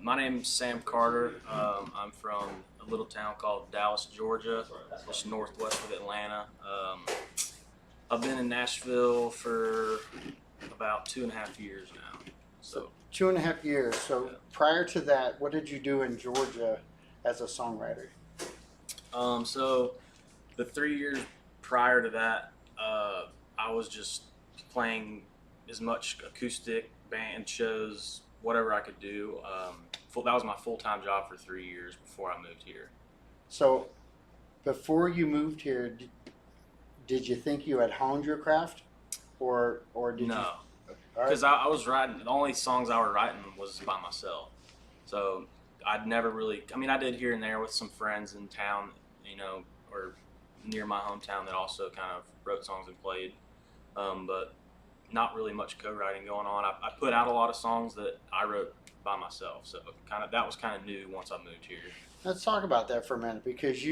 My name's Sam Carter. I'm from a little town called Dallas, Georgia, just northwest of Atlanta. I've been in Nashville for about 2.5 years now. So 2.5 years. So yeah. Prior to that, what did you do in Georgia as a songwriter? So the 3 years prior to that, I was just playing as much acoustic band shows, whatever I could do. That was my full-time job for 3 years before I moved here. So before you moved here, did you think you had honed your craft, or did No, you? because I was writing. The only songs I was writing was by myself. So I'd never really. I mean, I did here and there with some friends in town, or near my hometown that also kind of wrote songs and played, but not really much co-writing going on. I put out a lot of songs that I wrote by myself. So that was kind of new once I moved here. Let's talk about that for a minute, because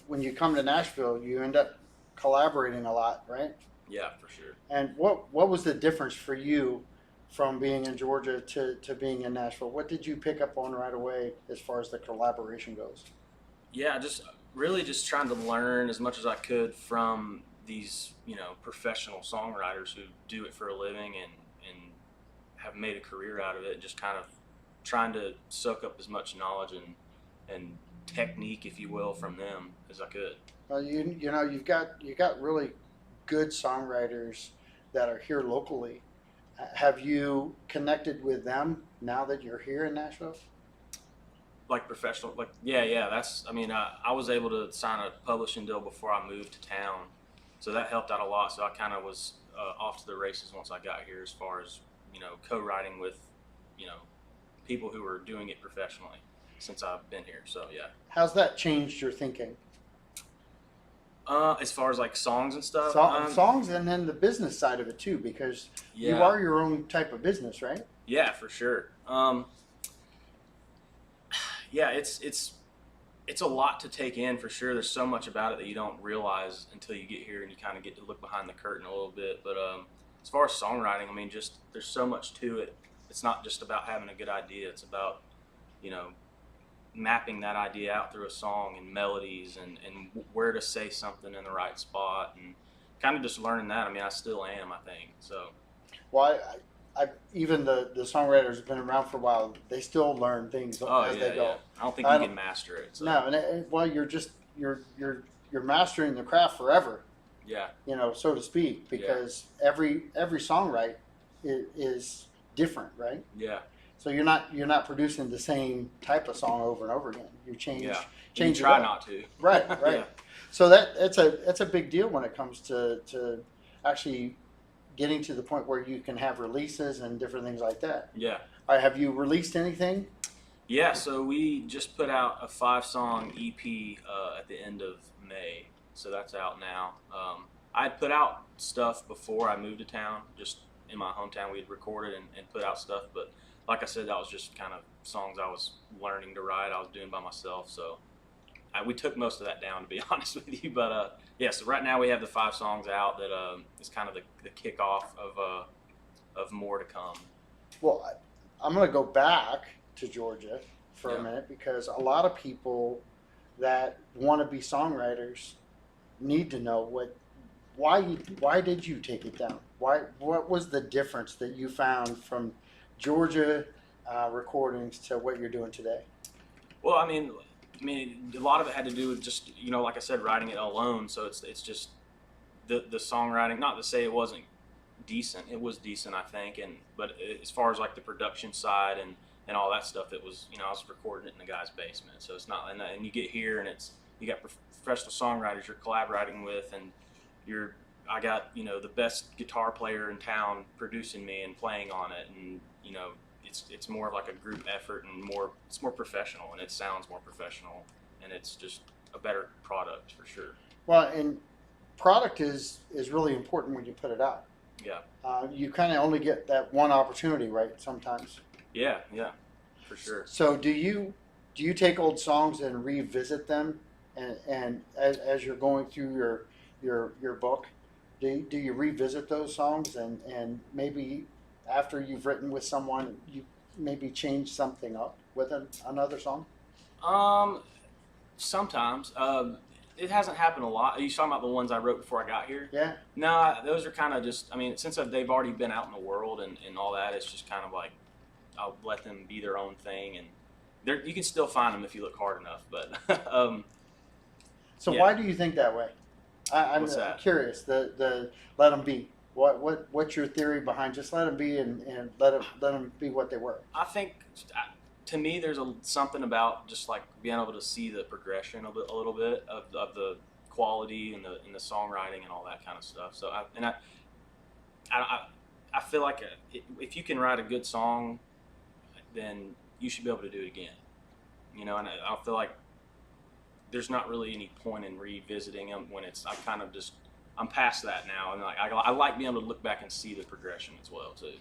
when you come to Nashville, you end up collaborating a lot, right? Yeah, for sure. And what was the difference for you from being in Georgia to being in Nashville? What did you pick up on right away as far as the collaboration goes? Yeah, just really just trying to learn as much as I could from these, professional songwriters who do it for a living and have made a career out of it. Just kind of trying to soak up as much knowledge and technique, if you will, from them as I could. Well, you've got really good songwriters that are here locally. Have you connected with them now that you're here in Nashville? Like professional, yeah. I was able to sign a publishing deal before I moved to town, so that helped out a lot. So I kind of was off to the races once I got here, as far as co-writing with people who were doing it professionally since I've been here. So yeah. How's that changed your thinking? As far as like songs and stuff, songs, and then the business side of it too, because yeah. you are your own type of business, right? Yeah, for sure. Yeah, it's a lot to take in for sure. There's so much about it that you don't realize until you get here and you kind of get to look behind the curtain a little bit. But as far as songwriting, I mean, just there's so much to it. It's not just about having a good idea. It's about mapping that idea out through a song and melodies and where to say something in the right spot, and kind of just learning that. I mean, I still am, I think. So. Well, I even the songwriters have been around for a while. They still learn things as they go. Yeah. I don't think you can master it. So. No, well, you're mastering the craft forever. Yeah. So to speak, because every songwrite is different, right? Yeah. So you're not producing the same type of song over and over again. You change. Yeah. Change. You try not to. Right. Yeah. So that's a big deal when it comes to actually getting to the point where you can have releases and different things like that. Yeah. All right, have you released anything? Yeah, so we just put out a 5-song EP at the end of May, so that's out now. I had put out stuff before I moved to town, just in my hometown. We had recorded and put out stuff, but like I said, that was just kind of songs I was learning to write. I was doing by myself, so we took most of that down, to be honest with you. But yeah, so right now we have the 5 songs out that is kind of the kickoff of more to come. Well, I'm going to go back to Georgia for a minute, because a lot of people that want to be songwriters need to know why did you take it down? What was the difference that you found from Georgia recordings to what you're doing today? Well, I mean, a lot of it had to do with just, like I said, writing it alone. So it's just the songwriting. Not to say it wasn't decent. It was decent, I think. But as far as like the production side and all that stuff, it was, I was recording it in the guy's basement. So it's not, and you get here and you got professional songwriters you're collaborating with, and I got, the best guitar player in town producing me and playing on it, and it's more of like a group effort, and it's more professional, and it sounds more professional, and it's just a better product for sure. Well, and product is really important when you put it out. Yeah. You kind of only get that one opportunity, right? Sometimes. Yeah, for sure. So do you take old songs and revisit them, and as you're going through your book, do you revisit those songs and maybe after you've written with someone, you maybe change something up with another song? Um, Sometimes. It hasn't happened a lot. Are you talking about the ones I wrote before I got here? Yeah. No, those are kind of just. I mean, since they've already been out in the world and all that, it's just kind of like I'll let them be their own thing, and you can still find them if you look hard enough. But So yeah. why do you think that way? I'm What's that? curious. The let them be. What's your theory behind just let them be and let them be what they were? I think to me, there's something about just like being able to see the progression a little bit of the quality and the songwriting and all that kind of stuff. So I feel like if you can write a good song, then you should be able to do it again. You know, and I feel like there's not really any point in revisiting them when I'm past that now, and like I like being able to look back and see the progression as well too.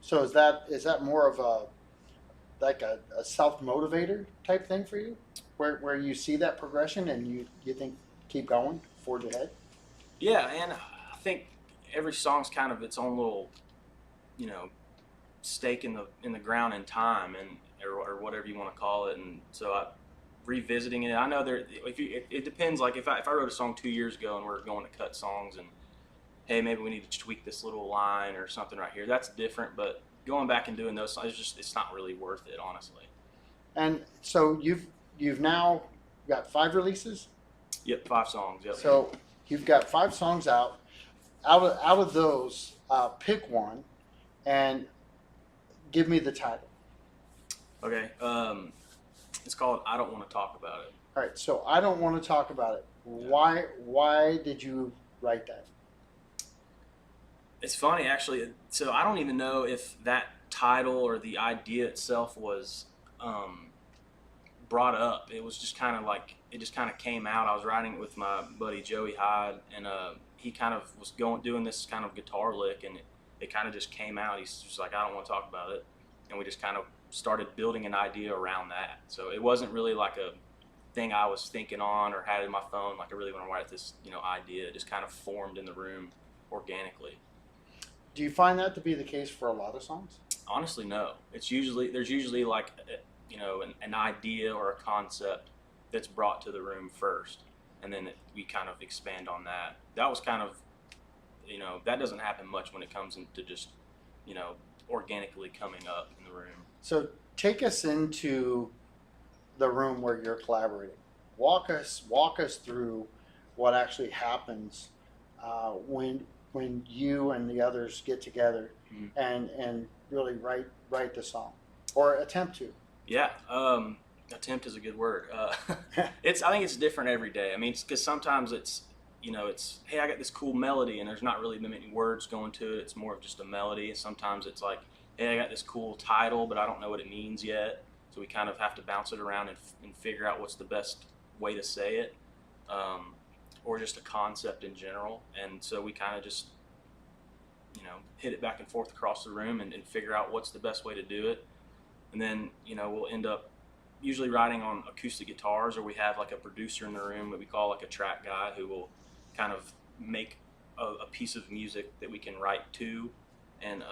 So is that more of a self motivator type thing for you, where you see that progression and you think keep going, forge ahead? Yeah, and I think every song's kind of its own little, you know, stake in the ground in time and or whatever you want to call it, and so revisiting it. I know it depends. Like if I wrote a song 2 years ago and we're going to cut songs and hey, maybe we need to tweak this little line or something right here. That's different, but going back and doing those songs, it's not really worth it, honestly. And so you've now got 5 releases. Yep, 5 songs. Yep. So you've got 5 songs out. Out of those, pick one and give me the title. Okay. It's called "I Don't Want to Talk About It." All right. So I don't want to talk about it. Why did you write that? It's funny, actually. So I don't even know if that title or the idea itself was brought up. It was just kind of like it just kind of came out. I was writing it with my buddy Joey Hyde, and he kind of was doing this kind of guitar lick, and it kind of just came out. He's just like, I don't want to talk about it, and we just kind of started building an idea around that. So it wasn't really like a thing I was thinking on or had in my phone. Like I really want to write this, idea. It just kind of formed in the room organically. Do you find that to be the case for a lot of songs? Honestly, no. There's usually like an idea or a concept that's brought to the room first, and then we kind of expand on that. That was kind of that doesn't happen much when it comes into just organically coming up in the room. So take us into the room where you're collaborating. Walk us through what actually happens when you and the others get together and really write the song or attempt to. Yeah, attempt is a good word. I think it's different every day. I mean, because sometimes it's hey, I got this cool melody and there's not really many words going to it. It's more of just a melody. And sometimes it's like, hey, I got this cool title, but I don't know what it means yet. So we kind of have to bounce it around and figure out what's the best way to say it, or just a concept in general. And so we kind of just hit it back and forth across the room and figure out what's the best way to do it. And then we'll end up usually writing on acoustic guitars, or we have like a producer in the room that we call like a track guy who will kind of make a piece of music that we can write to. And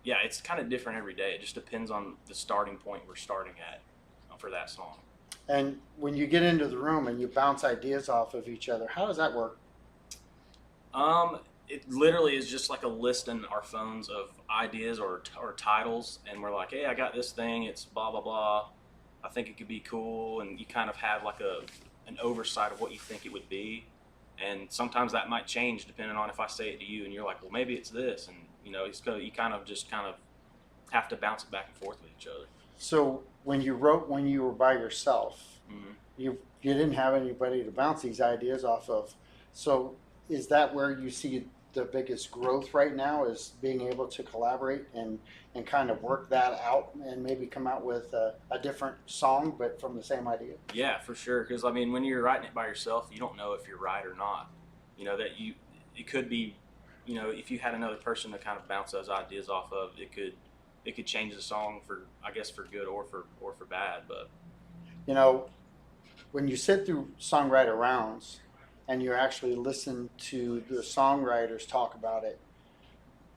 yeah, it's kind of different every day. It just depends on the starting point we're starting at for that song. And when you get into the room and you bounce ideas off of each other, how does that work? It literally is just like a list in our phones of ideas or titles, and we're like, hey, I got this thing, it's blah blah blah, I think it could be cool, and you kind of have like an oversight of what you think it would be. And sometimes that might change depending on if I say it to you and you're like, well, maybe it's this, and you kind of have to bounce it back and forth with each other. So when you were by yourself, Mm-hmm. you didn't have anybody to bounce these ideas off of. So is that where you see the biggest growth right now, is being able to collaborate and kind of work that out and maybe come out with a different song but from the same idea? Yeah, for sure. Because I mean, when you're writing it by yourself, you don't know if you're right or not. It could be, if you had another person to kind of bounce those ideas off of, it could change the song for good or for bad. But When you sit through songwriter rounds, and you actually listen to the songwriters talk about it,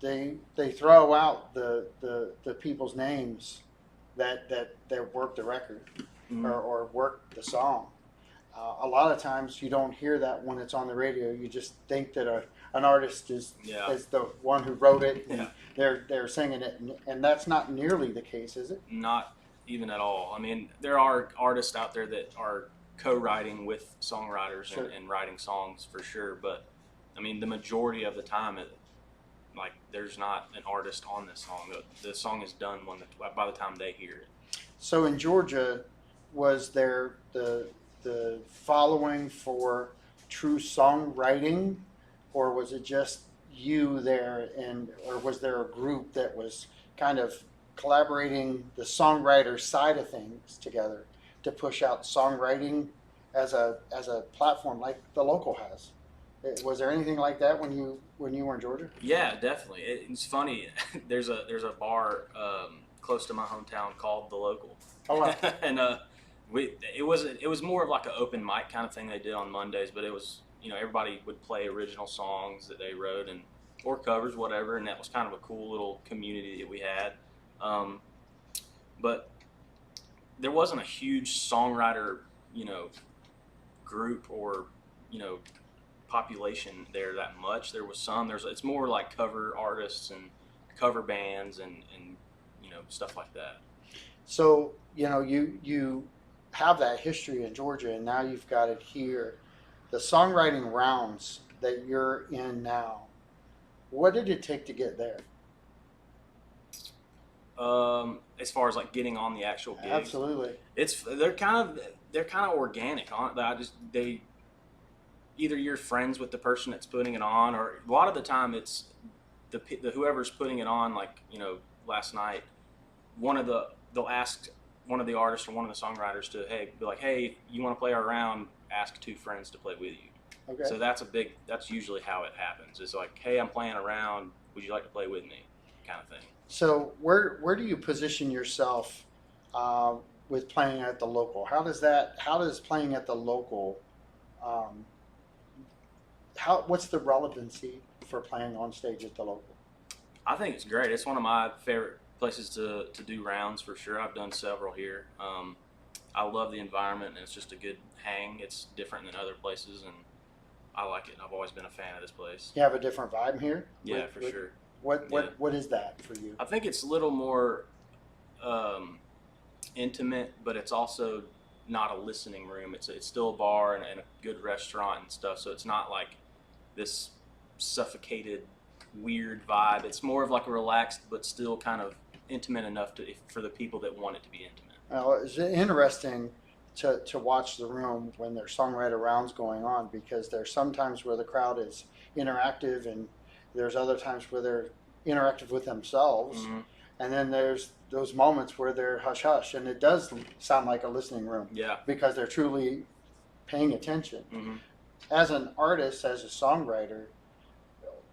they throw out the people's names that worked the record or worked the song. A lot of times you don't hear that when it's on the radio. You just think that an artist is the one who wrote it and they're singing it, and that's not nearly the case, is it? Not even at all. I mean, there are artists out there that are co-writing with songwriters and writing songs for sure, but I mean, the majority of the time, there's not an artist on this song. The song is done by the time they hear it. So in Georgia, was there the following for true songwriting, or was it just you there, or was there a group that was kind of collaborating the songwriter side of things together to push out songwriting as a platform like the local has? Was there anything like that when you were in Georgia? Yeah, definitely. It's funny. There's a bar close to my hometown called The Local. Oh, wow. And it was more of like an open mic kind of thing they did on Mondays, but it was, everybody would play original songs that they wrote or covers, whatever, and that was kind of a cool little community that we had. But there wasn't a huge songwriter, group or, population there that much. There was some. It's more like cover artists and cover bands and stuff like that. So you have that history in Georgia, and now you've got it here. The songwriting rounds that you're in now, what did it take to get there? As far as like getting on the actual gigs, absolutely, they're kind of organic. Either you're friends with the person that's putting it on, or a lot of the time it's the whoever's putting it on. Like last night, they'll ask one of the artists or one of the songwriters to be like, hey, you want to play our round? Ask 2 friends to play with you. Okay. So that's usually how it happens. It's like, hey, I'm playing a round. Would you like to play with me? Kind of thing. So where do you position yourself with playing at the local? How does playing at the local, what's the relevancy for playing on stage at the local? I think it's great. It's one of my favorite places to do rounds for sure. I've done several here. I love the environment, and it's just a good hang. It's different than other places, and I like it. I've always been a fan of this place. You have a different vibe here? Yeah, for sure. What is that for you? I think it's a little more intimate, but it's also not a listening room. It's still a bar and a good restaurant and stuff, so it's not like this suffocated, weird vibe. It's more of like a relaxed, but still kind of intimate enough for the people that want it to be intimate. Well, it's interesting to watch the room when there's songwriter rounds going on, because there's sometimes where the crowd is interactive, and there's other times where they're interactive with themselves, mm-hmm. and then there's those moments where they're hush hush, and it does sound like a listening room. Yeah. Because they're truly paying attention. Mm-hmm. As an artist, as a songwriter,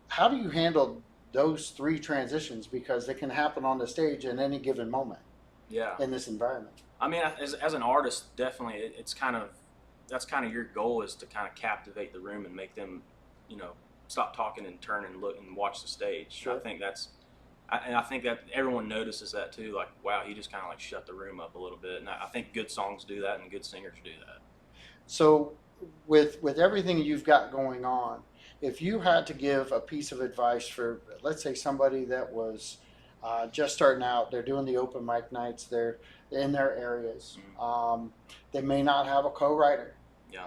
how do you handle those 3 transitions? Because it can happen on the stage at any given moment. Yeah. In this environment. I mean, as an artist, definitely, that's kind of your goal, is to kind of captivate the room and make them, stop talking and turn and look and watch the stage. Sure. I think that everyone notices that too. Like, wow, he just kind of like shut the room up a little bit. And I think good songs do that, and good singers do that. So, with everything you've got going on, if you had to give a piece of advice for, let's say, somebody that was just starting out, they're doing the open mic nights, they're in their areas, mm-hmm. They may not have a co-writer. Yeah.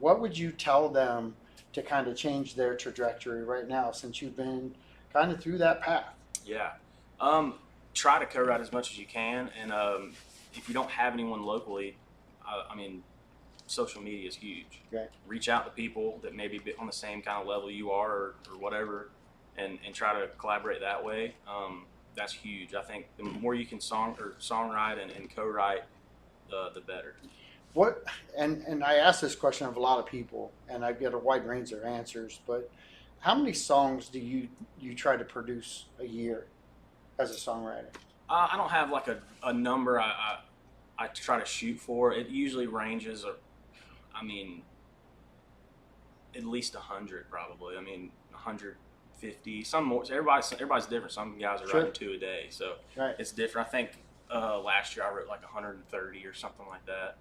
What would you tell them to kind of change their trajectory right now, since you've been kind of through that path? Yeah. Try to co-write as much as you can, and if you don't have anyone locally, I mean, social media is huge. Okay. Reach out to people that maybe be on the same kind of level you are, or whatever, and try to collaborate that way. That's huge. I think the more you can songwrite and co-write, the better. What, and I ask this question of a lot of people, and I get a wide range of answers, but how many songs do you try to produce a year as a songwriter? I don't have like a number I try to shoot for. It usually ranges, I mean, at least 100 probably. I mean, 150. Some more. So everybody's different. Some guys are Sure. writing 2 a day, so Right. it's different. I think last year I wrote like 130 or something like that,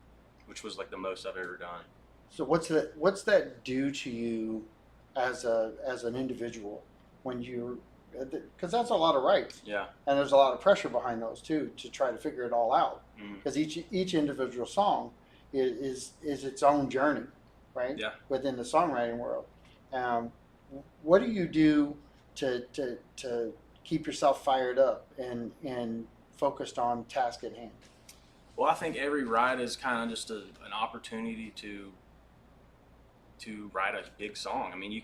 which was like the most I've ever done. So what's that do to you as an individual when you, because that's a lot of rights, Yeah. and there's a lot of pressure behind those too to try to figure it all out, Mm. because each individual song is its own journey, right? Yeah. Within the songwriting world. What do you do to keep yourself fired up and focused on task at hand? Well, I think every write is kind of just an opportunity to write a big song. I mean,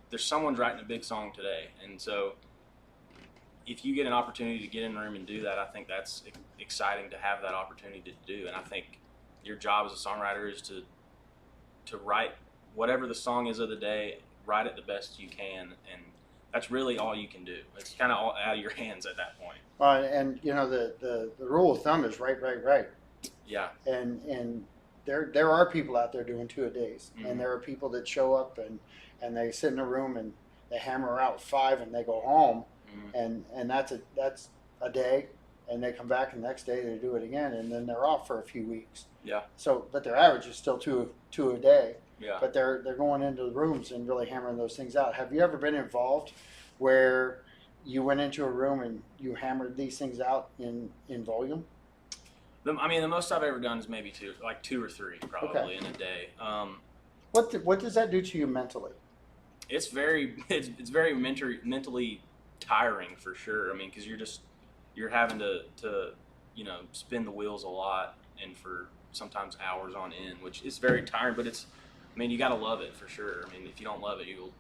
there's someone's writing a big song today, and so if you get an opportunity to get in the room and do that, I think that's exciting to have that opportunity to do. And I think your job as a songwriter is to write whatever the song is of the day, write it the best you can, and that's really all you can do. It's kind of all out of your hands at that point. And you know the rule of thumb is right. Yeah. And there are people out there doing 2 a days, Mhm. and there are people that show up and they sit in a room and they hammer out 5 and they go home, Mhm. and that's a day, and they come back the next day, they do it again, and then they're off for a few weeks. Yeah. So, but their average is still two a day. Yeah. But they're going into the rooms and really hammering those things out. Have you ever been involved where you went into a room and you hammered these things out in volume? I mean, the most I've ever done is maybe 2 or 3 probably in a day. What does that do to you mentally? It's very mentally tiring for sure. I mean, because you're having to spin the wheels a lot and for sometimes hours on end, which is very tiring. But you got to love it for sure. I mean, if you don't love it, you'll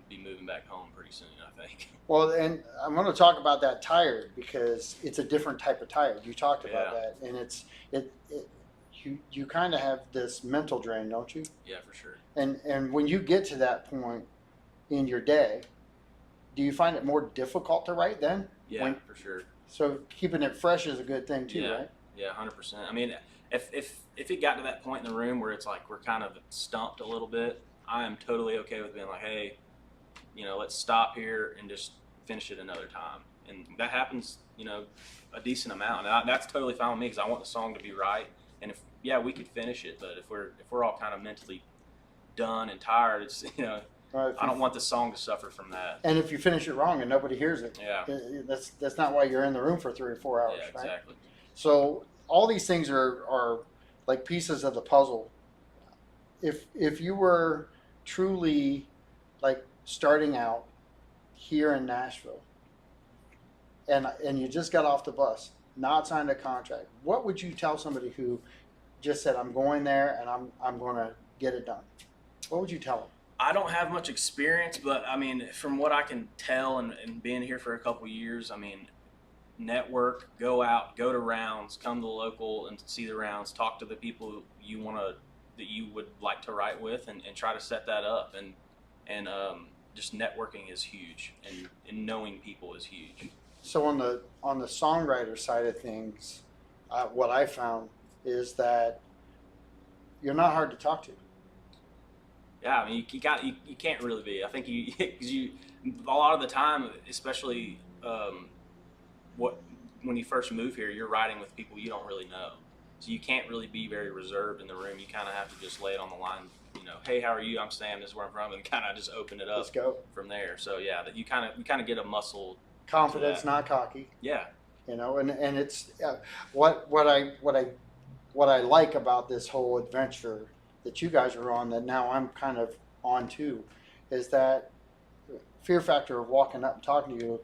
be moving back home pretty soon, I think. Well, and I'm going to talk about that tired because it's a different type of tired. You talked about Yeah. that, and you kind of have this mental drain, don't you? Yeah, for sure. And when you get to that point in your day, do you find it more difficult to write then? Yeah, for sure. So keeping it fresh is a good thing too, Yeah. right? Yeah, 100%. I mean, if it got to that point in the room where it's like we're kind of stumped a little bit, I am totally okay with being like, hey, let's stop here and just finish it another time. And that happens, a decent amount. And that's totally fine with me because I want the song to be right. And we could finish it, but if we're all kind of mentally done and tired, it's I don't want the song to suffer from that. And if you finish it wrong and nobody hears it, Yeah. that's not why you're in the room for 3 or 4 hours, Yeah, right? exactly. So all these things are like pieces of the puzzle. If you were truly like starting out here in Nashville and you just got off the bus, not signed a contract, what would you tell somebody who just said, I'm going there and I'm going to get it done? What would you tell them? I don't have much experience, but I mean, from what I can tell and being here for a couple years, I mean, network, go out, go to rounds, come to the local and see the rounds, talk to the people that you would like to write with, and try to set that up. And just networking is huge, and knowing people is huge. So on the songwriter side of things, what I found is that you're not hard to talk to. Yeah, I mean, you can't really be. I think because a lot of the time, especially when you first move here, you're writing with people you don't really know, so you can't really be very reserved in the room. You kind of have to just lay it on the line. Hey, how are you? I'm Sam. This is where I'm from, and kind of just open it up. Let's go From there. So yeah, that you kind of get a muscle. Confidence, not cocky. Yeah. And it's what I like about this whole adventure that you guys are on, that now I'm kind of on too, is that fear factor of walking up and talking to you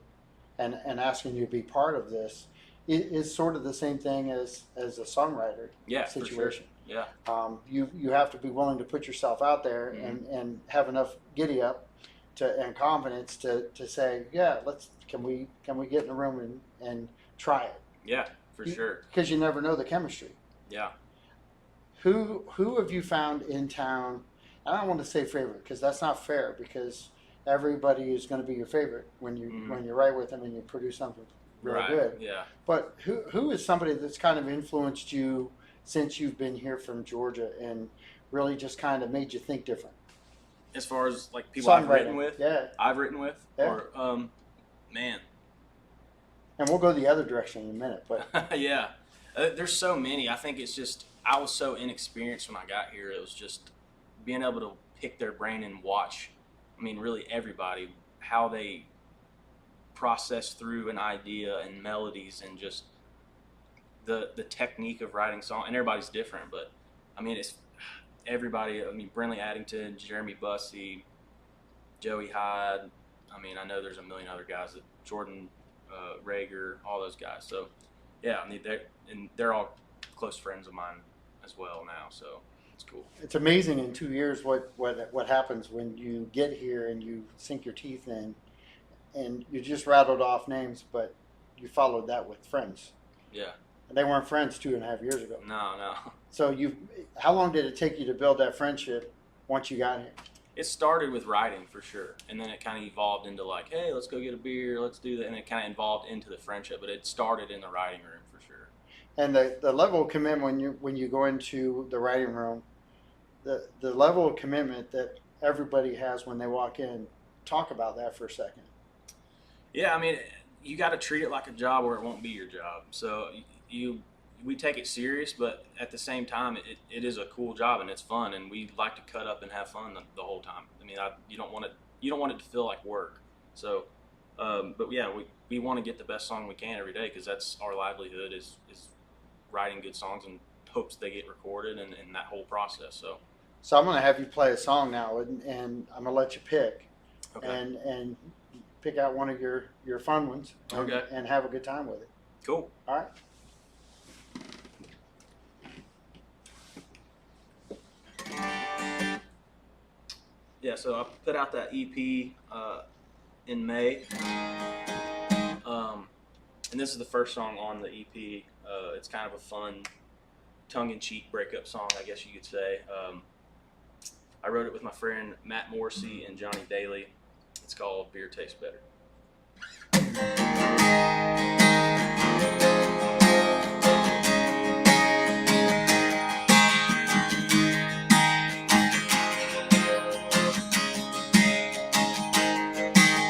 and asking you to be part of this is sort of the same thing as a songwriter situation. For sure. Yeah. You have to be willing to put yourself out there and have enough giddy up and confidence to say, yeah, can we get in the room and try it? Yeah, for sure. Because you never know the chemistry. Yeah. Who have you found in town? I don't want to say favorite because that's not fair, because everybody is going to be your favorite when you write with them and you produce something really good. Yeah. But who is somebody that's kind of influenced you since you've been here from Georgia and really just kind of made you think different? As far as like people I've written Songwriting. with, Yeah. I've written with, Yeah. or man, And we'll go the other direction in a minute, but yeah, there's so many. I think it's just I was so inexperienced when I got here. It was just being able to pick their brain and watch. I mean, really everybody how they process through an idea and melodies and just the technique of writing song. And everybody's different, but I mean it's everybody. I mean Brinley Addington, Jeremy Bussey, Joey Hyde. I mean I know there's a million other guys that Jordan Rager, all those guys. So yeah, I mean they're all close friends of mine as well now. So it's cool. it's amazing in 2 years what happens when you get here and you sink your teeth in, and you just rattled off names, but you followed that with friends. Yeah. And they weren't friends 2.5 years ago. No. So how long did it take you to build that friendship once you got here? It started with writing for sure, and then it kind of evolved into like, hey, let's go get a beer, let's do that, and it kind of evolved into the friendship. But it started in the writing room for sure. And the level of commitment when you go into the writing room, the level of commitment that everybody has when they walk in. Talk about that for a second. Yeah, I mean, you got to treat it like a job, or it won't be your job. So we take it serious, but at the same time, it is a cool job and it's fun, and we like to cut up and have fun the whole time. I mean, you don't want it to feel like work. So, but yeah, we want to get the best song we can every day, because that's our livelihood is writing good songs and hopes they get recorded and that whole process. So I'm going to have you play a song now, and I'm going to let you pick, Okay. and pick out one of your fun ones, Okay. and have a good time with it. Cool. All right. Yeah, so I put out that EP in May, and this is the first song on the EP. It's kind of a fun, tongue-in-cheek breakup song, I guess you could say. I wrote it with my friend Matt Morrissey and Johnny Daly. It's called Beer Tastes Better.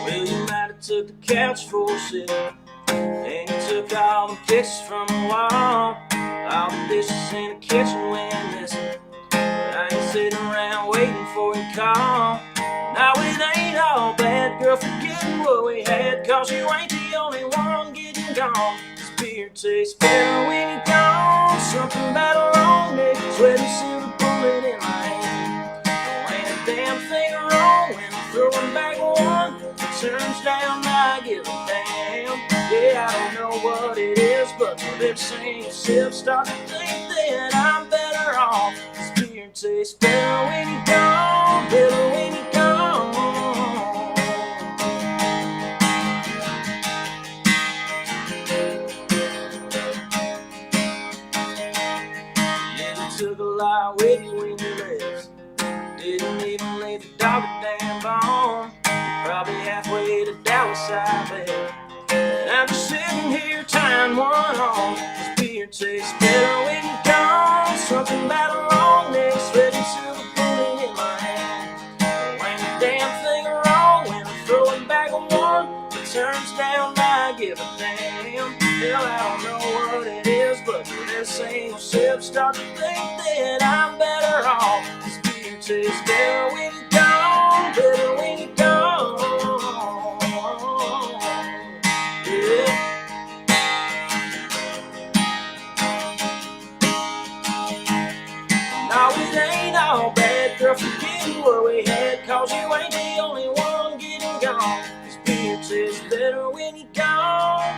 Well, you might have took the couch for a sip, and you took all the pictures from the wall, all the dishes in the kitchen when missing. I ain't sitting around waiting for your call. Now it ain't all bad, girl, forgetting what we had, 'cause you ain't the only one getting gone. This beer tastes better when you're gone. Something about a long neck, sweating silver bullet in my hand. There ain't a damn thing wrong when I'm throwing back one. It turns down, I give a damn. Yeah, I don't know what it is, but with every single sip, start to think that I'm better off. This beer tastes better when you're gone, better when you're gone. Yeah, you took a lot with you when you left. Didn't even leave the dog a damn bone. You're probably halfway to Dallas, I bet. And I'm just sitting here tying one on. This beer tastes better when you're gone. Something about a long neck, sweating silver bullet in my hand. There ain't a damn thing wrong when I'm throwing back a one. It turns down, I give a damn. Hell, I don't know what it is, but with every single sip, start to think that I'm better off. This beer tastes better when you're gone, better when you're gone. Yeah. No, it ain't all bad, girl, forgetting what we had, 'cause you ain't the only one getting gone. This beer tastes better when you're gone.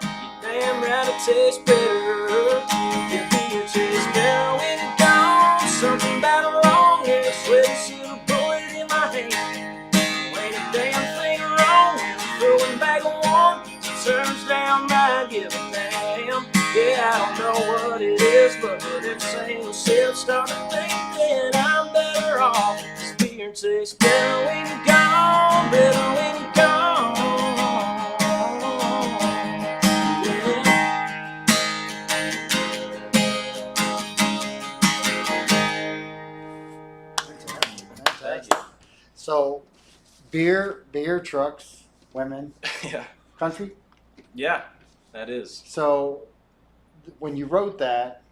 You damn right it tastes better. Your beer tastes better when you're gone. Something about a long hair, sweaty silver bullet in my hand. Ain't a damn thing wrong when I'm throwing back a one. It turns down, I give a damn. Yeah, I don't know what it is, but with every single sip, start to think that I'm better off. This beer tastes better when you're gone, better when you're gone. Yeah. Fantastic. beer trucks, women, Yeah. country. Yeah, that is. So when you wrote that,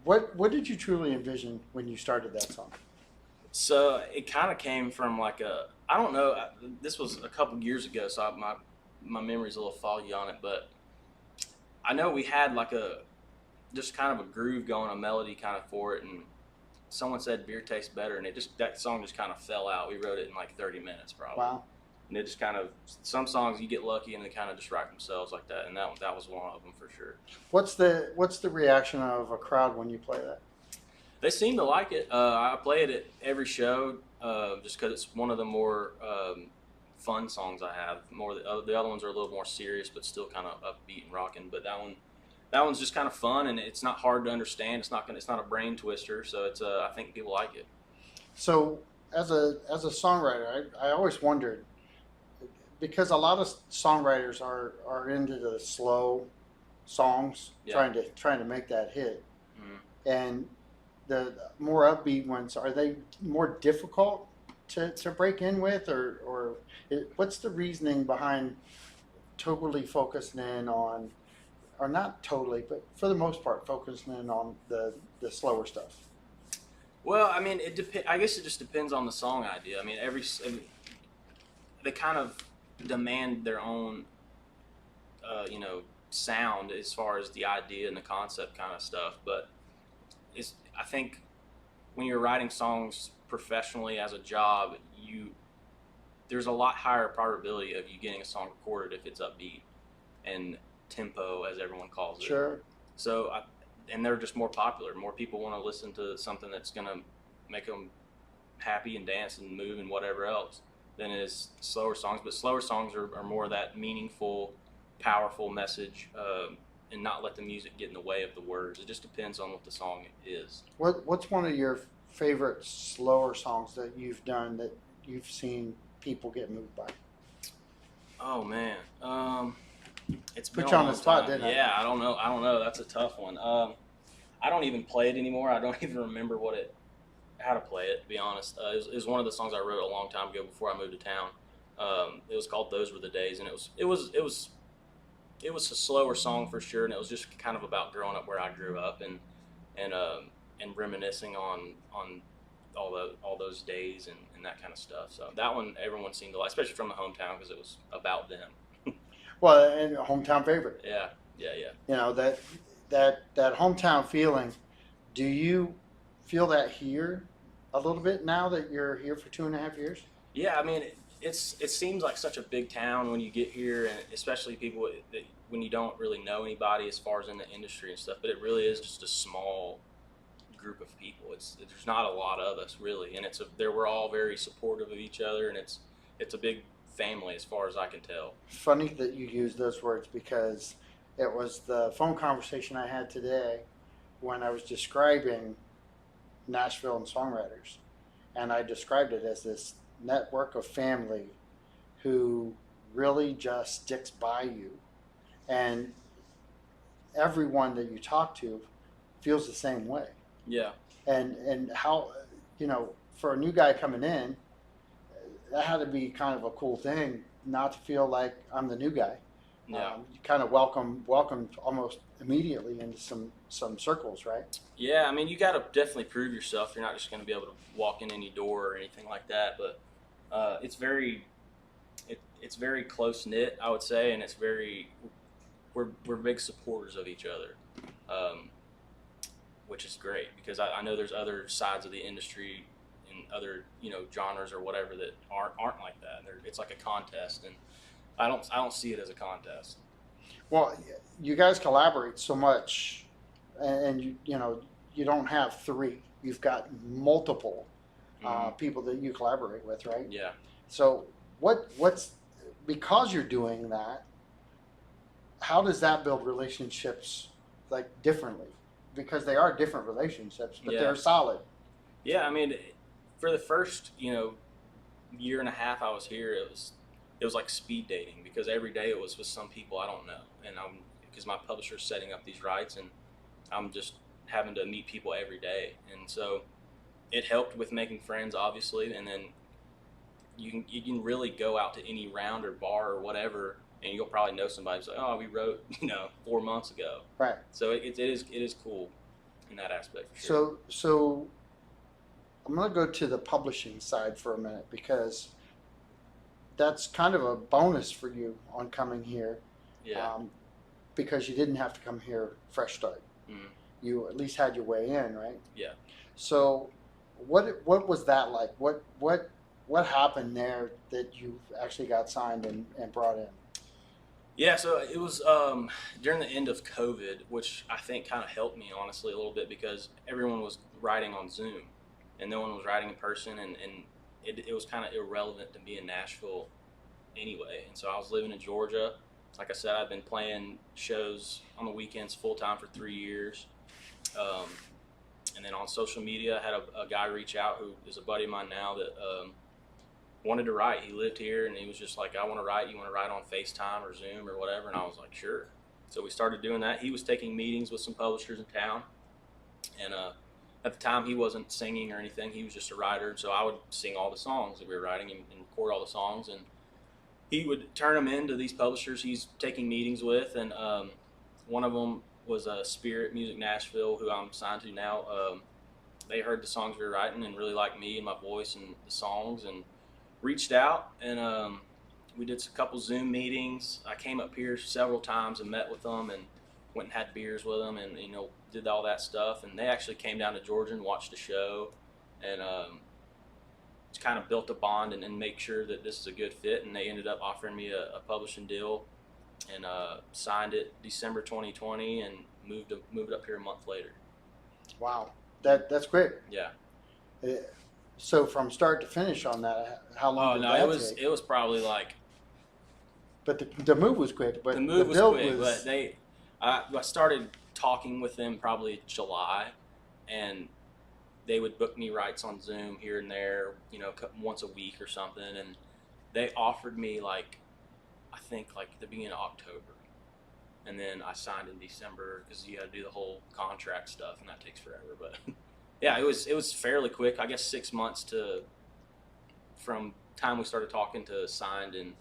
what did you truly envision when you started that song? So it kind of came from like I don't know. This was a couple years ago, so my memory's a little foggy on it, but I know we had like just kind of a groove going, a melody kind of for it, and someone said beer tastes better, and that song just kind of fell out. We wrote it in like 30 minutes probably. Wow. And it just kind of, some songs you get lucky and they kind of just write themselves like that, and that was one of them for sure. What's the reaction of a crowd when you play that? They seem to like it. I play it at every show just because it's one of the more fun songs I have. The other ones are a little more serious, but still kind of upbeat and rocking. But that one's just kind of fun, and it's not hard to understand. It's not a brain twister, so it's I think people like it. So as a songwriter, I always wondered, because a lot of songwriters are into the slow songs, Yeah. trying to make that hit, Mhm. and the more upbeat ones, are they more difficult to break in with, or what's the reasoning behind totally focusing in on, or not totally, but for the most part focusing in on the slower stuff? Well, I mean, I guess it just depends on the song idea. I mean, they kind of demand their own, sound as far as the idea and the concept kind of stuff. But I think when you're writing songs professionally as a job, there's a lot higher probability of you getting a song recorded if it's upbeat and tempo, as everyone calls it. Sure. So, and they're just more popular. More people want to listen to something that's going to make them happy and dance and move and whatever else than it is slower songs. But slower songs are more of that meaningful, powerful message, and not let the music get in the way of the words. It just depends on what the song is. What's one of your favorite slower songs that you've done that you've seen people get moved by? Oh man, it's been Put you a on the long spot, time. didn't I? Yeah, I don't know. That's a tough one. I don't even play it anymore. I don't even remember how to play it, to be honest. It was one of the songs I wrote a long time ago before I moved to town. It was called "Those Were the Days," and it was a slower song for sure, and it was just kind of about growing up where I grew up and reminiscing on all those days and that kind of stuff. So that one everyone seemed to like, especially from the hometown, because it was about them. Well, and a hometown favorite. Yeah. You know, that hometown feeling. Do you feel that here a little bit now that you're here for 2.5 years? Yeah, I mean, it seems like such a big town when you get here, and especially people when you don't really know anybody as far as in the industry and stuff. But it really is just a small group of people. There's not a lot of us really, and we're all very supportive of each other, and it's a big family as far as I can tell. Funny that you use those words, because it was the phone conversation I had today when I was describing Nashville and songwriters, and I described it as this network of family who really just sticks by you, and everyone that you talk to feels the same way. Yeah. And how, for a new guy coming in, that had to be kind of a cool thing, not to feel like I'm the new guy. Yeah. You kind of welcomed almost immediately into some circles, right? Yeah, I mean, you got to definitely prove yourself. You're not just going to be able to walk in any door or anything like that. But it's very close knit, I would say, and we're big supporters of each other, which is great, because I know there's other sides of the industry and other genres or whatever that aren't like that. It's like a contest, and I don't see it as a contest. Well, you guys collaborate so much, and you don't have three. You've got multiple people that you collaborate with, right? Yeah. So what's because you're doing that, how does that build relationships like differently? Because they are different relationships, but they're solid. Yeah, I mean, for the first year and a half I was here, it was like speed dating, because every day it was with some people I don't know, and because my publisher's setting up these rights, and I'm just having to meet people every day, and so it helped with making friends, obviously, and then you can really go out to any round or bar or whatever, and you'll probably know somebody who's like, oh, we wrote 4 months ago. Right. So it is cool in that aspect for sure. So I'm going to go to the publishing side for a minute, because that's kind of a bonus for you on coming here. Yeah. Because you didn't have to come here fresh start. Mm-hmm. You at least had your way in, right? Yeah. So what was that like? What happened there that you actually got signed and brought in? Yeah, so it was during the end of COVID, which I think kind of helped me, honestly, a little bit, because everyone was writing on Zoom and no one was writing in person, and it was kind of irrelevant to be in Nashville anyway. And so I was living in Georgia. Like I said, I've been playing shows on the weekends full-time for 3 years. And then on social media, I had a guy reach out who is a buddy of mine now that wanted to write. He lived here, and he was just like, I want to write. You want to write on FaceTime or Zoom or whatever? And I was like, sure. So we started doing that. He was taking meetings with some publishers in town. And at the time, he wasn't singing or anything. He was just a writer. So I would sing all the songs that we were writing and record all the songs. And he would turn them into these publishers he's taking meetings with. And one of them was Spirit Music Nashville, who I'm signed to now. They heard the songs we were writing and really liked me and my voice and the songs, and reached out, and we did a couple Zoom meetings. I came up here several times and met with them and went and had beers with them, and did all that stuff. And they actually came down to Georgia and watched the show, and just kind of built a bond and make sure that this is a good fit. And they ended up offering me a publishing deal, and signed it December 2020, and moved up here a month later. Wow, that's great. Yeah. So from start to finish on that, how long did that take? It was probably like. But the move was quick. But the move was quick. But I started talking with them probably July, and they would book me rights on Zoom here and there, once a week or something. And they offered me I think the beginning of October, and then I signed in December, because you got to do the whole contract stuff, and that takes forever. But yeah, it was fairly quick. I guess 6 months from time we started talking to signed and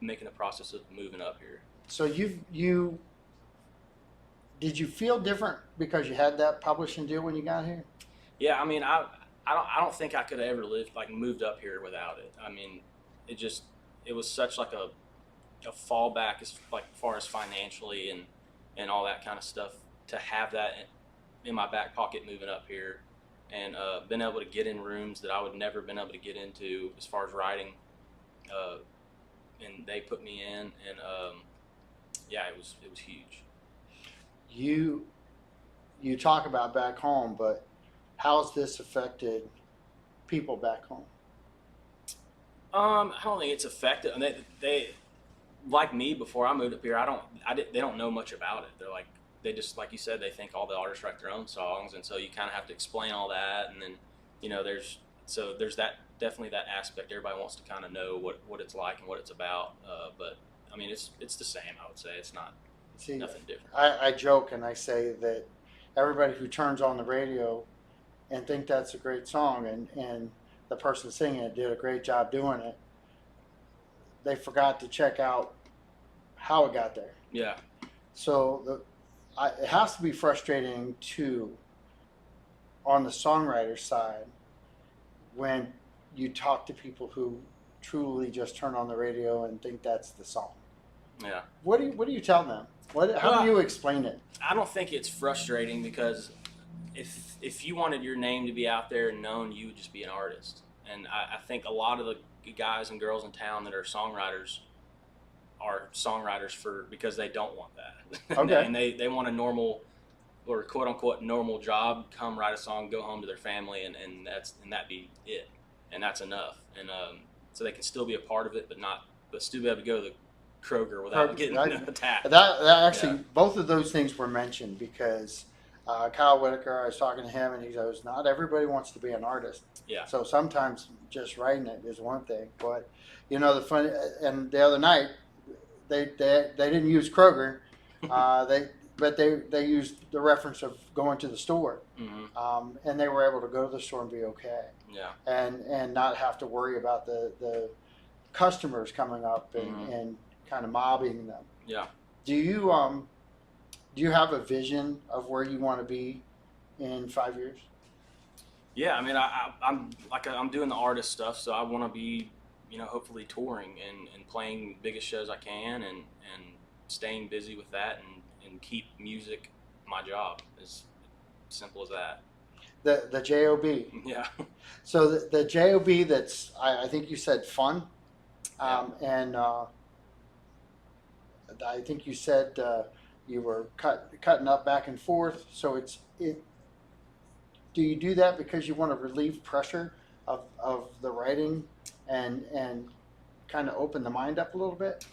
making the process of moving up here. So did you feel different because you had that publishing deal when you got here? Yeah, I mean, I don't think I could have ever moved up here without it. I mean, it was such a fallback as far as financially and all that kind of stuff, to have that in my back pocket moving up here, and been able to get in rooms that I would never been able to get into as far as writing, and they put me in, and yeah, it was huge. You talk about back home, but how's this affected people back home? I don't think it's affected. And they like me before I moved up here. They don't know much about it. They just, like you said, they think all the artists write their own songs, and so you kind of have to explain all that. And then there's that, definitely that aspect. Everybody wants to kind of know what it's like and what it's about. But I mean, it's the same. I would say it's not nothing different. I joke and I say that everybody who turns on the radio and think that's a great song, and the person singing it did a great job doing it, they forgot to check out how it got there. Yeah. So it has to be frustrating too, on the songwriter side, when you talk to people who truly just turn on the radio and think that's the song. Yeah. What do you tell them? How do you explain it? I don't think it's frustrating, because if you wanted your name to be out there and known, you would just be an artist. And I think a lot of the guys and girls in town that are songwriters because they don't want that. Okay. And they want a normal, or quote unquote normal job, come write a song, go home to their family, and that be it, and that's enough. And so they can still be a part of it, but still be able to go to the Kroger without getting attacked. That actually, yeah. Both of those things were mentioned, because Kyle Whitaker, I was talking to him, and he goes, not everybody wants to be an artist. Yeah. So sometimes just writing it is one thing, but the fun. And the other night, they didn't use Kroger, they used the reference of going to the store, mm-hmm. And they were able to go to the store and be okay. Yeah. and not have to worry about the customers coming up and kind of mobbing them. Yeah. Do you have a vision of where you want to be in 5 years? Yeah, I mean, I'm doing the artist stuff, so I want to be, hopefully touring and playing biggest shows I can and staying busy with that and keep music my job. As simple as that. The job. Yeah. So the job, that's I think you said fun, and I think you said you were cutting up back and forth. So it. Do you do that because you want to relieve pressure of the writing and kind of open the mind up a little bit?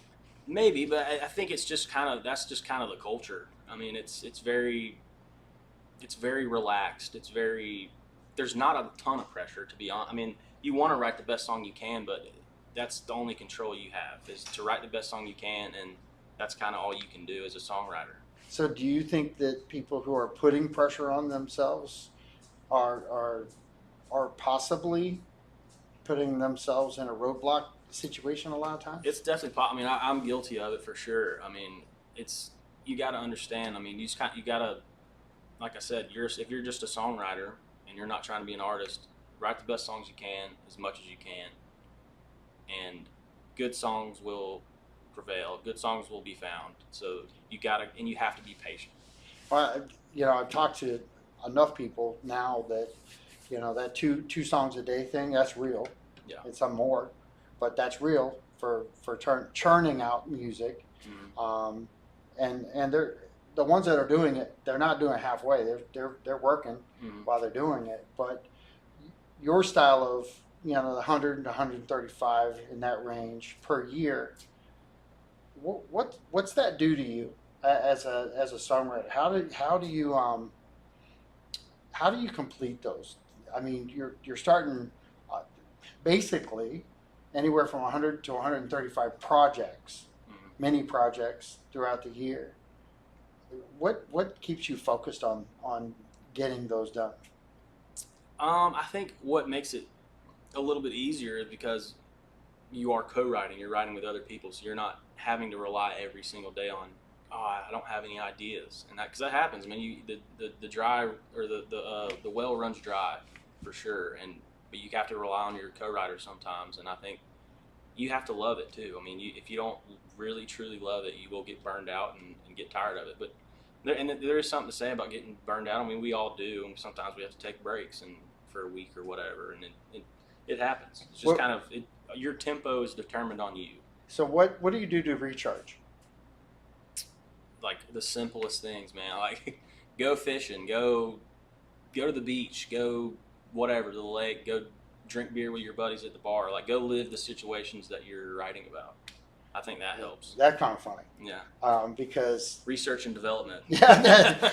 Maybe, but I think it's just that's just kind of the culture. I mean, it's very relaxed. There's not a ton of pressure, to be honest. I mean, you want to write the best song you can, but that's the only control you have, is to write the best song you can, and that's kind of all you can do as a songwriter. So do you think that people who are putting pressure on themselves are possibly putting themselves in a roadblock situation a lot of times? It's definitely. I mean, I'm guilty of it for sure. I mean, you got to understand. I mean, you got to, like I said, if you're just a songwriter and you're not trying to be an artist, write the best songs you can as much as you can, and good songs will prevail. Good songs will be found. So you have to be patient. Well, I've talked to enough people now that that two songs a day thing, that's real. Yeah. It's some more, but that's real for churning out music. Mm-hmm. And they're the ones that are doing it, they're not doing it halfway. They're working while they're doing it. But your style of the 100 to 135 in that range per year, what's that do to you as a songwriter? How do you complete those? I mean, you're starting basically anywhere from 100 to 135 projects, mini projects throughout the year. What keeps you focused on getting those done? I think what makes it a little bit easier is because you are co-writing. You're writing with other people, so you're not having to rely every single day on, I don't have any ideas, and because that happens. I mean, the dry or the well runs dry for sure, but you have to rely on your co-writer sometimes, and I think you have to love it too. I mean, if you don't really truly love it, you will get burned out and get tired of it. But there is something to say about getting burned out. I mean, we all do, and sometimes we have to take breaks and for a week or whatever, and it happens. It's just your tempo is determined on you. So what do you do to recharge? Like the simplest things, man. Like go fishing, go to the beach, go whatever, to the lake, go drink beer with your buddies at the bar. Like go live the situations that you're writing about. I think that helps. That's kind of funny. Yeah. Because research and development. Yeah,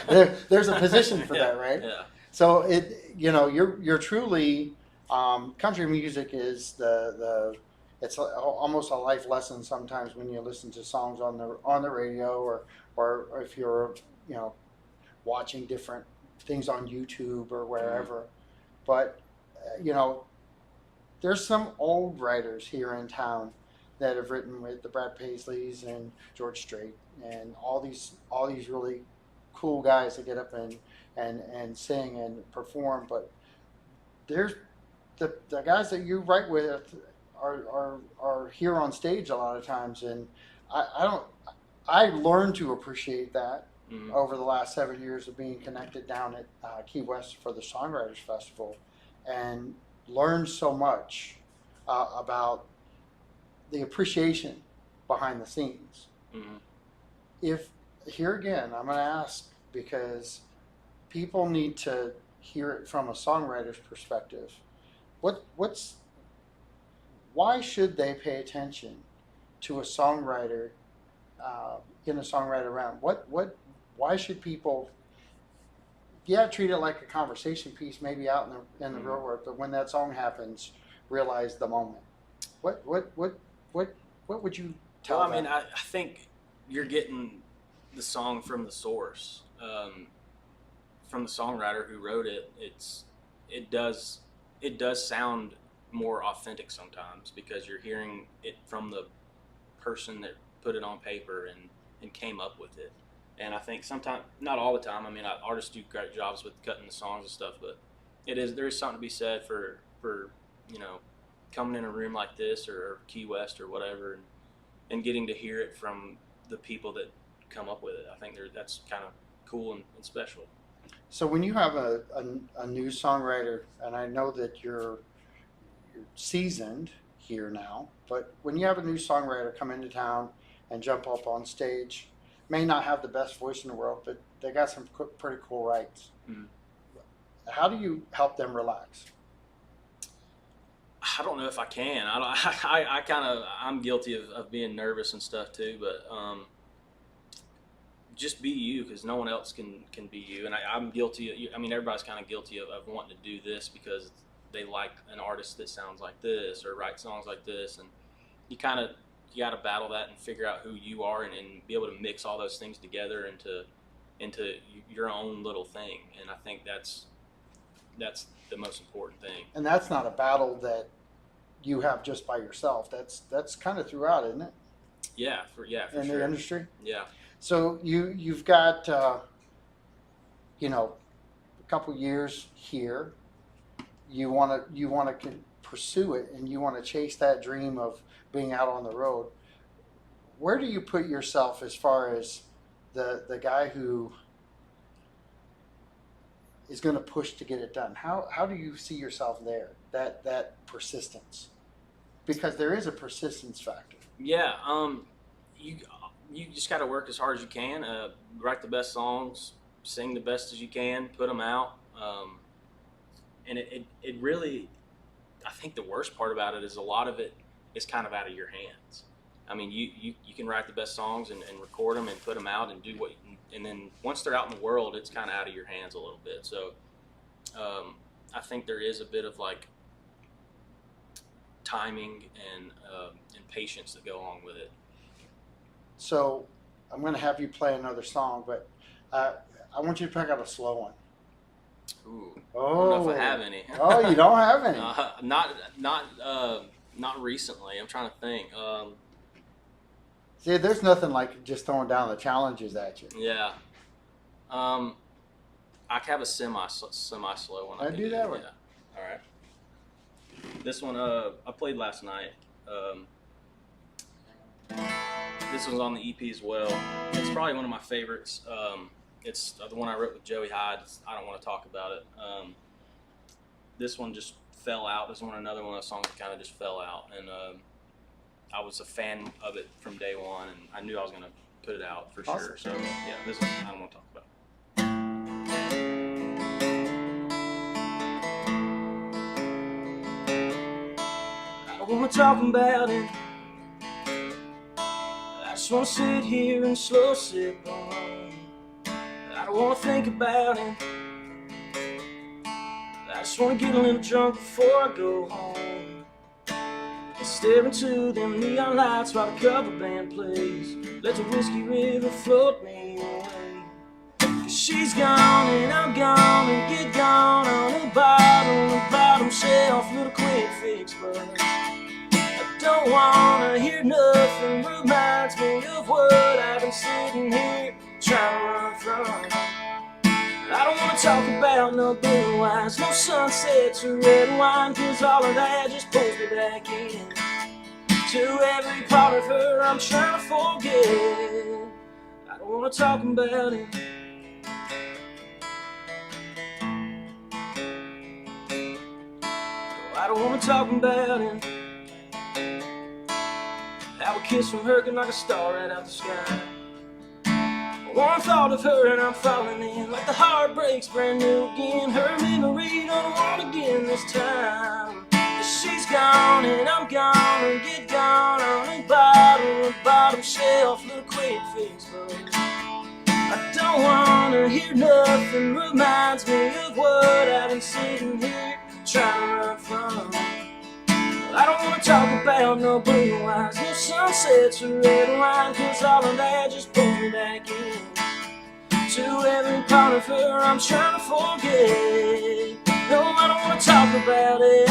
there's a position for that, right? Yeah. So you're truly country music is it's almost a life lesson sometimes when you listen to songs on the radio or if you're watching different things on YouTube or wherever. But there's some old writers here in town that have written with the Brad Paisleys and George Strait and all these really cool guys that get up and sing and perform. But there's the guys that you write with are here on stage a lot of times, and I learned to appreciate that over the last 7 years of being connected down at Key West for the Songwriters Festival, and learned so much about the appreciation behind the scenes. If here again, I'm going to ask because people need to hear it from a songwriter's perspective. Why should they pay attention to a songwriter in a songwriter round? Why should people? Yeah, treat it like a conversation piece, maybe out in the real world. But when that song happens, realize the moment. What would you tell? Well, I mean, I think you're getting the song from the source, from the songwriter who wrote it. it does sound more authentic sometimes because you're hearing it from the person that put it on paper and came up with it. And I think sometimes, not all the time, I mean, artists do great jobs with cutting the songs and stuff, but there is something to be said for you know, coming in a room like this or Key West or whatever and getting to hear it from the people that come up with it. I think that's kind of cool and special. So when you have a new songwriter, and I know that you're seasoned here now, but when you have a new songwriter come into town and jump up on stage, may not have the best voice in the world, but they got some pretty cool rights. Mm-hmm. How do you help them relax? I don't know if I can. I'm guilty of being nervous and stuff too, but just be you, because no one else can be you. And I'm guilty. I mean, everybody's kind of guilty of wanting to do this because they like an artist that sounds like this or write songs like this, and you got to battle that and figure out who you are and be able to mix all those things together into your own little thing. And I think that's the most important thing. And that's not a battle that you have just by yourself. That's kind of throughout, isn't it? Yeah, for in sure. The industry. Yeah. So you've got you know, a couple years here. You want to pursue it, and you want to chase that dream of being out on the road. Where do you put yourself as far as the guy who is going to push to get it done? How do you see yourself there? That persistence, because there is a persistence factor. Yeah. You just got to work as hard as you can. Write the best songs, sing the best as you can, put them out. And it really, I think the worst part about it is a lot of it is kind of out of your hands. I mean, you can write the best songs and record them and put them out and do and then once they're out in the world, it's kind of out of your hands a little bit. So I think there is a bit of like timing and patience that go along with it. So I'm going to have you play another song, but I want you to pick out a slow one. Ooh, I don't know if I have any. Oh, you don't have any? Not recently. I'm trying to think. See, there's nothing like just throwing down the challenges at you. Yeah. I have a semi slow one. I do that one. Yeah. All right. This one I played last night. This one's on the EP as well. It's probably one of my favorites. It's the one I wrote with Joey Hyde. I don't want to talk about it. This one just fell out. This one, another one of the songs that kind of just fell out. And I was a fan of it from day one, and I knew I was going to put it out for sure. So, yeah, this one I don't want to talk about. I don't want to talk about it. I just want to sit here and slow sip on. I don't want to think about it. I just want to get a little drunk before I go home and stare into them neon lights while the cover band plays. Let the whiskey river float me away. 'Cause she's gone and I'm gone and get gone on the bottom shelf, little quick fix, but I don't wanna hear nothing. Reminds me of what I've been sitting here trying to run from. I don't wanna talk about no blue wines, no sunsets or red wine, 'cause all of that just pulls me back in to every part of her I'm trying to forget. I don't wanna talk about it. No, I don't wanna talk about it. How a kiss from her can knock a star right out the sky. One thought of her and I'm falling in, like the heart breaks brand new again. Her memory don't want again this time. 'Cause she's gone and I'm gone and get gone on the bottom shelf, little quick fix, but I don't wanna hear nothing. Reminds me of what I've been sitting here trying to run from. I don't wanna talk about no blue eyes, no sunsets or red wine, 'cause all of that just pulls me back in to every part of her I'm trying to forget. No, I don't want to talk about it.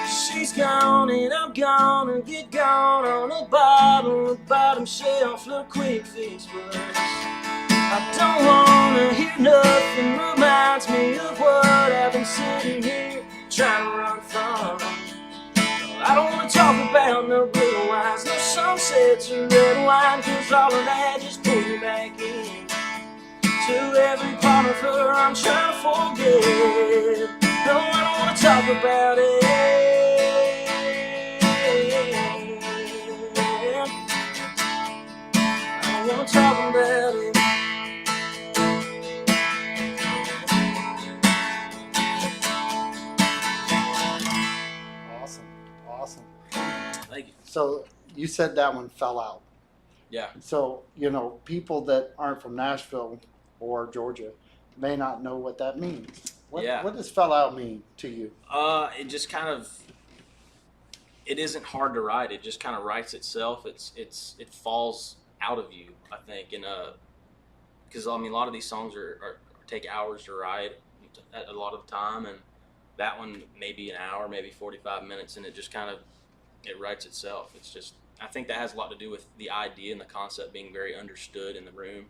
She's gone and I'm gonna get gone on the bottom shelf, little quick fix bus. I don't wanna hear nothing, reminds me of what I've been sitting here trying to run from. I don't wanna talk about no blue wines, no sunsets or red wine, cause all of that just pulls me back in to every part of her I'm trying to forget. No, I don't wanna talk about it. I don't wanna talk about it. Awesome. Thank you. So you said that one fell out. Yeah. So, you know, people that aren't from Nashville or Georgia may not know what that means. What does fell out mean to you? It just kind of, it isn't hard to write. It just kind of writes itself. It falls out of you, I think, because I mean, a lot of these songs are take hours to write a lot of the time, and that one maybe an hour, maybe 45 minutes, and it just kind of, it writes itself. It's just, I think that has a lot to do with the idea and the concept being very understood in the room,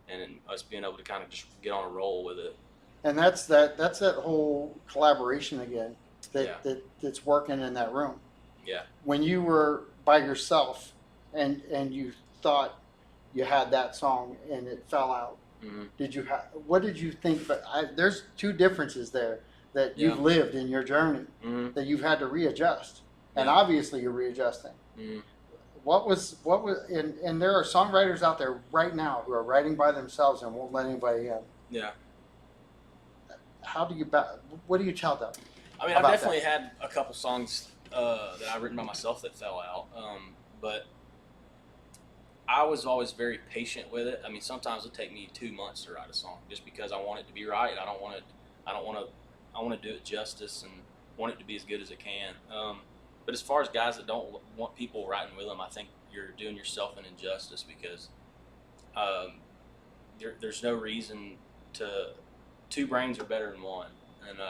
and us being able to kind of just get on a roll with it. And that's that whole collaboration again that's working in that room. Yeah. When you were by yourself and you thought you had that song and it fell out, what did you think? But there's two differences there that you've lived in your journey that you've had to readjust, and obviously you're readjusting. What was and there are songwriters out there right now who are writing by themselves and won't let anybody in. Yeah. What do you tell them? I mean, I've definitely had a couple songs that I've written by myself that fell out, but I was always very patient with it. I mean, sometimes it'll take me 2 months to write a song just because I want it to be right. I want to do it justice and want it to be as good as it can. But as far as guys that don't want people writing with them, I think you're doing yourself an injustice because there's no reason to. Two brains are better than one, and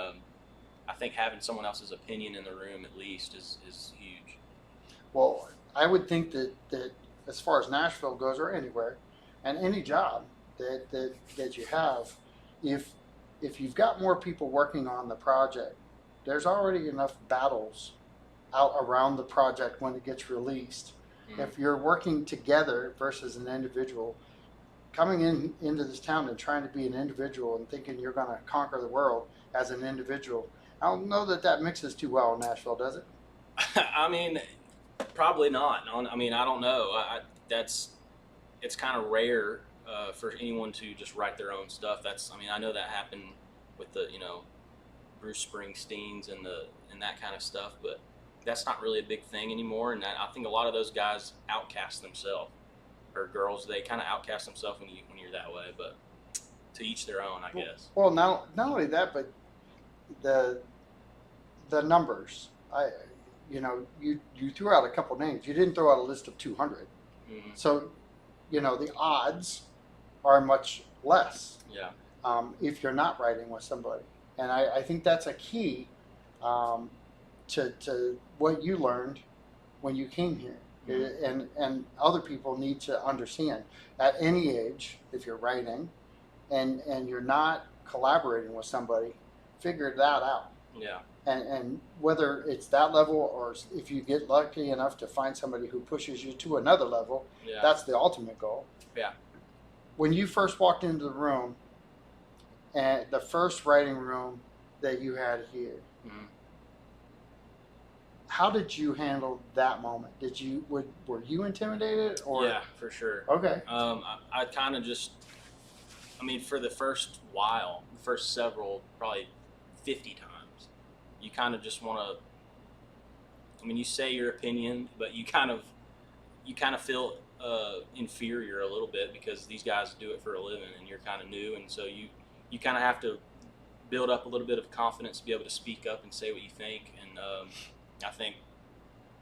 I think having someone else's opinion in the room at least is huge. Well, I would think that as far as Nashville goes, or anywhere, and any job that you have, if you've got more people working on the project, there's already enough battles out around the project when it gets released. If you're working together versus an individual, coming into this town and trying to be an individual and thinking you're going to conquer the world as an individual, I don't know that mixes too well in Nashville, does it? I mean, probably not. I mean, I don't know. It's kind of rare for anyone to just write their own stuff. I mean, I know that happened with the Bruce Springsteens and that kind of stuff, but that's not really a big thing anymore. And I think a lot of those guys outcast themselves. Or girls, they kind of outcast themselves when you're that way, but to each their own, I guess. Well, not only that, but the numbers. You threw out a couple names. You didn't throw out a list of 200. So, the odds are much less. Yeah. If you're not writing with somebody, and I think that's a key to what you learned when you came here. And other people need to understand at any age, if you're writing and you're not collaborating with somebody, figure that out. Yeah. And whether it's that level or if you get lucky enough to find somebody who pushes you to another level, that's the ultimate goal. Yeah. When you first walked into the room, and the first writing room that you had here, how did you handle that moment? Were you intimidated or? Yeah, for sure. Okay. I kind of just, I mean, for the first while, the first several, probably 50 times, you kind of just want to. I mean, you say your opinion, but you kind of feel inferior a little bit because these guys do it for a living, and you're kind of new, and so you kind of have to build up a little bit of confidence to be able to speak up and say what you think. And I think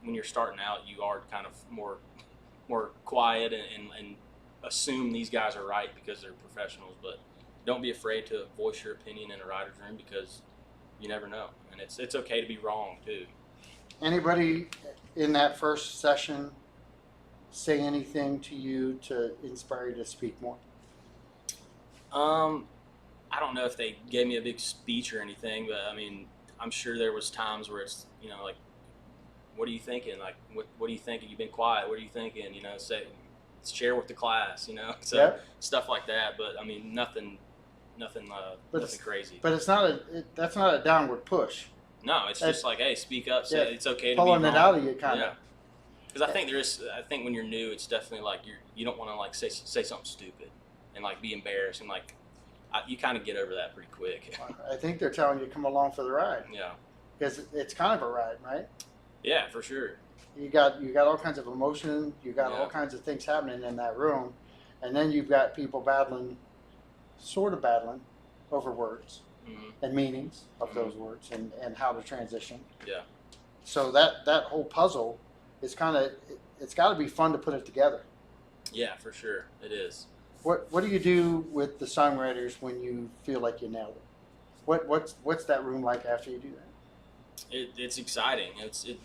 when you're starting out, you are kind of more quiet and assume these guys are right because they're professionals. But don't be afraid to voice your opinion in a writer's room, because you never know, and it's okay to be wrong too. Anybody in that first session say anything to you to inspire you to speak more? I don't know if they gave me a big speech or anything, but I mean, I'm sure there was times where it's, you know, like, what are you thinking? Like, what are you thinking? You've been quiet. What are you thinking? You know, share with the class, you know, so Yep. stuff like that. But I mean, nothing crazy. But it's not that's not a downward push. No, it's just like, hey, speak up. Say it's okay to be pulling wrong. it out of you, kind Yeah. of. Because I think when you're new, it's definitely like you don't want to like say something stupid and like be embarrassed, and like you kind of get over that pretty quick. I think they're telling you to come along for the ride, Yeah. because it's kind of a ride, right? Yeah, for sure. You got all kinds of emotion, you got Yeah. all kinds of things happening in that room, and then you've got people sort of battling over words Mm-hmm. and meanings of those words and how to transition. Yeah. So that whole puzzle is it's got to be fun to put it together. Yeah, for sure, it is. What do you do with the songwriters when you feel like you nailed it? What's that room like after you do that? It's exciting.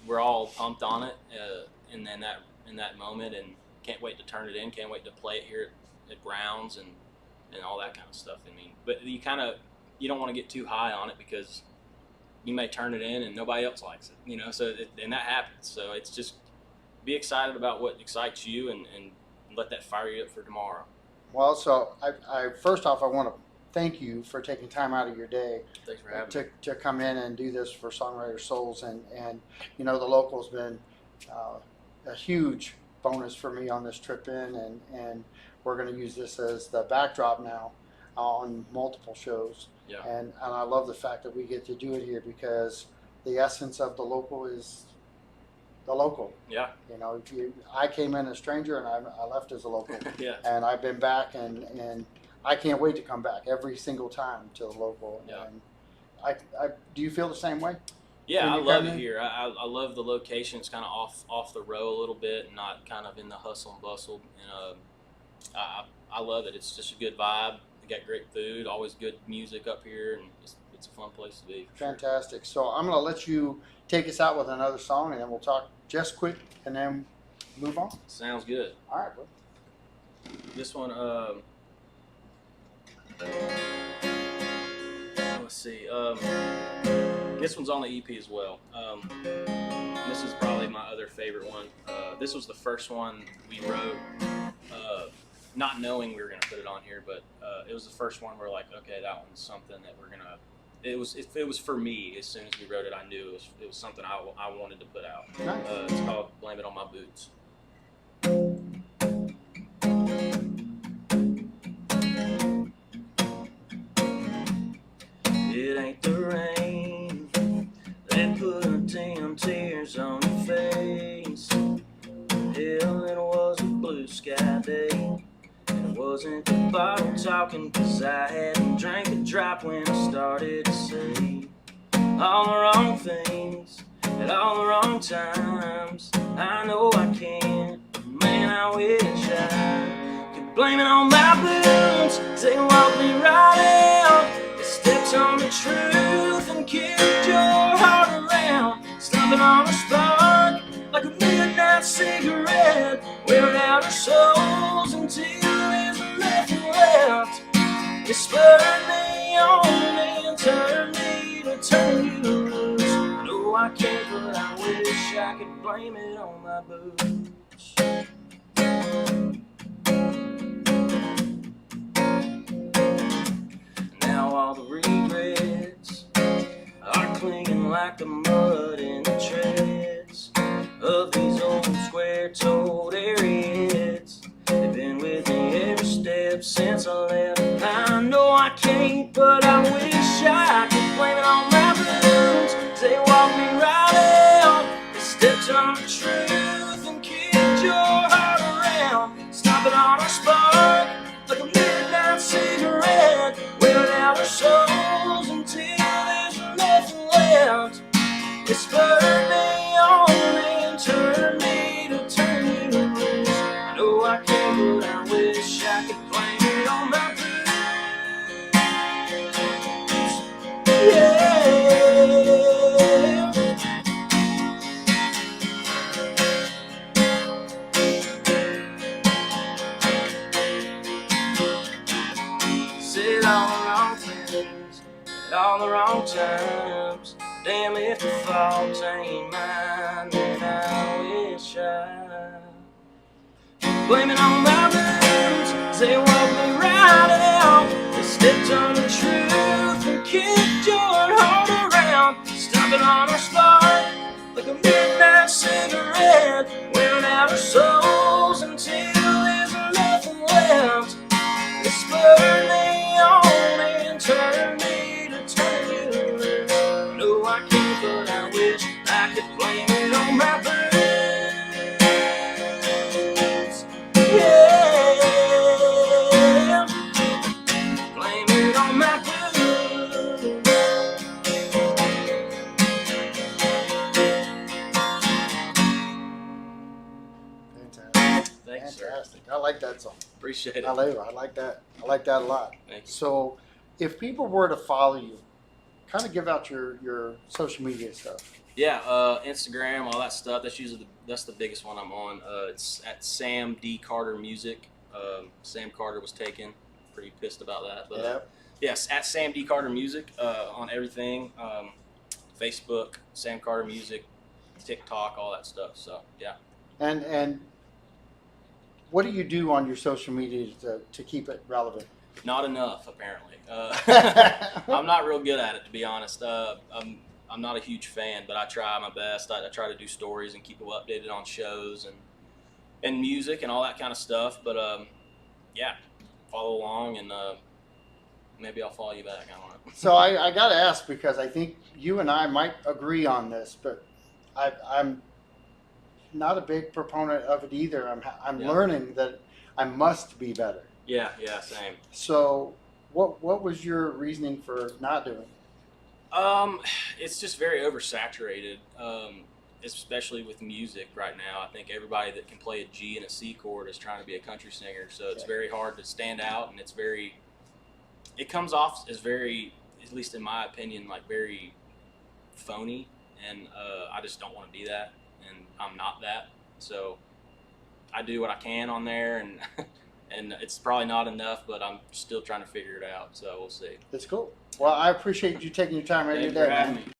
We're all pumped on it, and then in that moment, and can't wait to turn it in. Can't wait to play it here at Browns and all that kind of stuff. I mean, but you don't want to get too high on it, because you may turn it in and nobody else likes it. You know, and that happens. So it's just be excited about what excites you, and let that fire you up for tomorrow. Well, so I first off, I want to thank you for taking time out of your day Thanks for having me. to come in and do this for Songwriters Souls, and you know, the local's been a huge bonus for me on this trip in, and we're going to use this as the backdrop now on multiple shows. Yeah. And I love the fact that we get to do it here, because the essence of the local is the local. Yeah. You know, I came in a stranger and I left as a local. Yeah. And I've been back, and I can't wait to come back every single time to the local. Yeah. And I do you feel the same way? Yeah, I When you love come it in? here. I love the location. It's kind of off the row a little bit, and not kind of in the hustle and bustle. And I love it. It's just a good vibe. We got great food, always good music up here, and it's a fun place to be. For sure. Fantastic. So I'm going to let you take us out with another song, and then we'll talk just quick, and then move on. Sounds good. All right, bro. This one, let's see. This one's on the EP as well. This is probably my other favorite one. This was the first one we wrote, not knowing we were gonna put it on here, but it was the first one we're like, okay, that one's something that we're gonna. It was for me. As soon as we wrote it, I knew it was something I wanted to put out. Nice. It's called "Blame It on My Boots." It ain't the rain that put damn tears on your face. Hell, it was a blue sky day. It wasn't the bottle talking, 'cause I hadn't drank a drop when I started to say all the wrong things at all the wrong times. I know I can't, but man, I wish I could blame it on my boots. They walked me right out. They stepped on the truth and kicked your heart around, stomping on a spark like a midnight cigarette, wearing out our souls until there's nothing left. You spurred me on and turned me to turn you loose. No, I can't, but I wish I could blame it on my boots. Now all the regrets are clinging like the mud in the treads of these old square-toed areas. They've been with me every step since I left. I know I can't, but I wish I could blame it on my boots. They walked me right out. They stepped on the truth and kicked your heart around, stomping on our spark like a midnight cigarette, wearing out our souls until spurred me on and turned me to turn you loose. I know I can, but I wish I could blame it on my blues. Yeah. Said all the wrong things at all the wrong times. Damn, if the fault ain't mine, then I wish I blame it on my blues. They walked me right out. They stepped on the truth and kicked your heart around. Stomping on our spark like a midnight cigarette. Wearing out our souls until there's nothing left. They spurred me on and turned me to turn you loose. No, I can't, but I wish I could blame it on my blues. Yeah, blame it on my blues. Fantastic. Thanks, sir. Fantastic. I like that song. Appreciate it. I like that. I like that a lot. Thank you. So, if people were to follow you, kind of give out your social media stuff. Yeah, Instagram, all that stuff. That's usually that's the biggest one I'm on. It's at Sam D Carter Music. Sam Carter was taken. Pretty pissed about that. But Yeah. yes, at Sam D Carter Music on everything. Facebook, Sam Carter Music, TikTok, all that stuff. So yeah. And what do you do on your social media to keep it relevant? Not enough, apparently. I'm not real good at it, to be honest. I'm not a huge fan, but I try my best. I try to do stories and keep people updated on shows and music and all that kind of stuff. But yeah, follow along and maybe I'll follow you back. I don't know. So I got to ask, because I think you and I might agree on this, but I'm not a big proponent of it either. I'm Yeah. learning that I must be better. Yeah, same. So what was your reasoning for not doing it? It's just very oversaturated, especially with music right now. I think everybody that can play a G and a C chord is trying to be a country singer, so it's very hard to stand out, and it comes off as very, at least in my opinion, like very phony, and I just don't want to be that, and I'm not that. So I do what I can on there, and and it's probably not enough, but I'm still trying to figure it out. So we'll see. That's cool. Well, I appreciate you taking your time every Thanks day, for having man. me.